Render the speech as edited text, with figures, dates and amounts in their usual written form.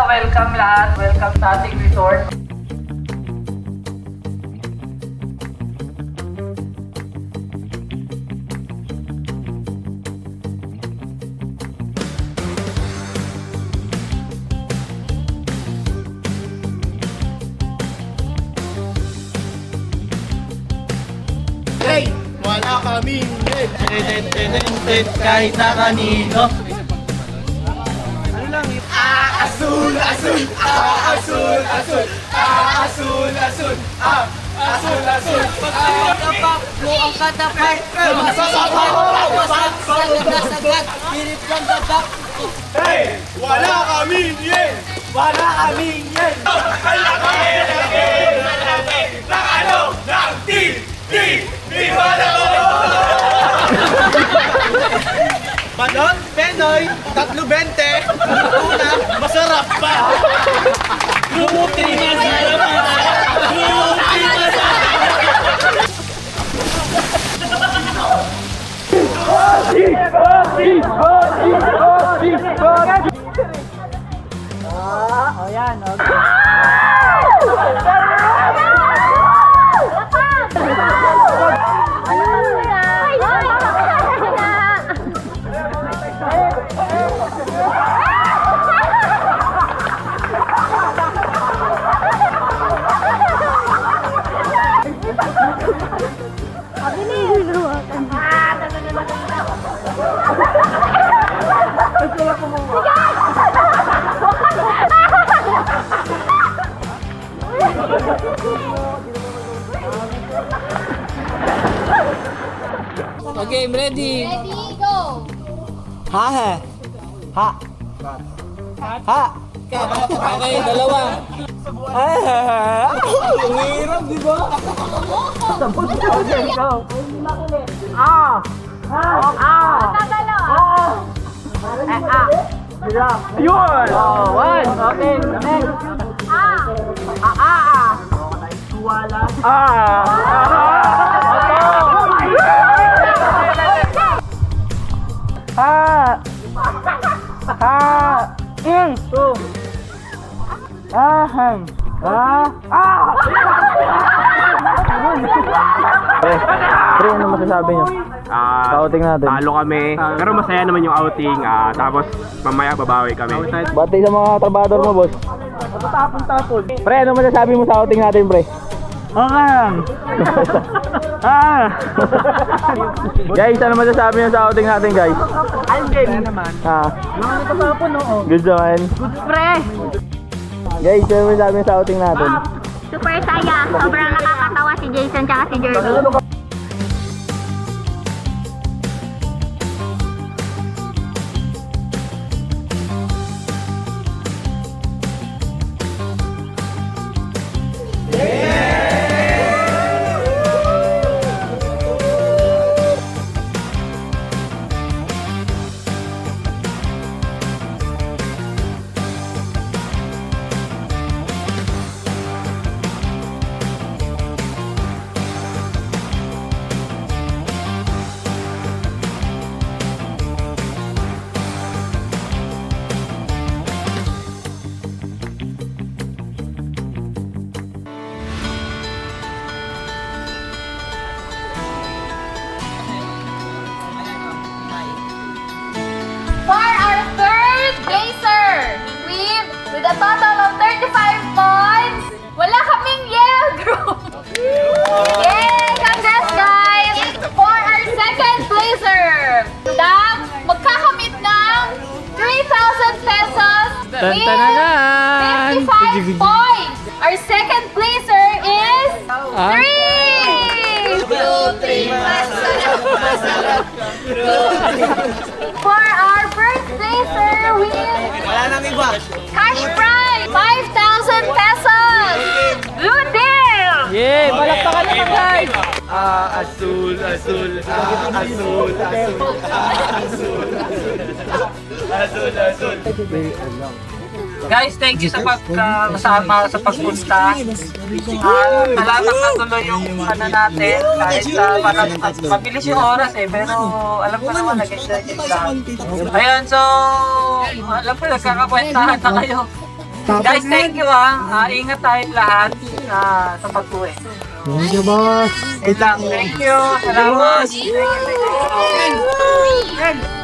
welcome lahat. Welcome sa ating resort. Hey! Wala kaming kahit na kanino. Ano lang yun? Asul, asul, asul, asul, asul, asul, asul, asul. Pagkakapak mo ang katapat, sagad, hirip lang dapat. Hey! Wala kaming yen! Wala kaming yen! Wala kaming yen! Nakano! Ng team! Viva na ko! Balot, Penoy, 3.20. Una, masarap pa! Lumuti na sila mga! Lumuti na sila! Okay, I'm ready. Ready, go! Ha. Okay, dalawa. Ang hirap, di ba? Ayun! One! Okay, next! Pre, ano masasabi nyo? Sa outing natin. Talo kami, pero masaya naman yung outing. Tapos mamaya babawi kami. Bati sa mga trabador mo, boss. Pre, ano masasabi mo sa outing natin, pre? Guys, ano masasabi nyo sa outing natin, guys? Good naman. Pre! Guys, ano masasabi nyo sa outing natin? Super saya! Sobrang nakakatawa si Jason tsaka si Jeremy. For our third placer, with a total of 35 points, wala kaming Yale group. Yay! Congrats, guys! For our second placer, magkakamit ng 3,000 pesos with 55 points. Our second placer is 3! 2, 3, masarap. For our first placer, Wala nang iba. cash prize, 5,000 pesos! Blue deal! Yay! Palakpakan naman, guys! Asul, asul, asul, asul, asul, asul. Guys, thank you sa pagkasama sa pagpunta. Salamat na tuloy yung ano natin. Kahit parang mabilis yung oras pero alam ko naman nag-enjoy din lang. Ayun, so alam ko nagkakakwentahan na kayo. Guys, thank you ingat tayong lahat sa pag-uwi. Thank you, boss. Thank you. Salamat. Thank you.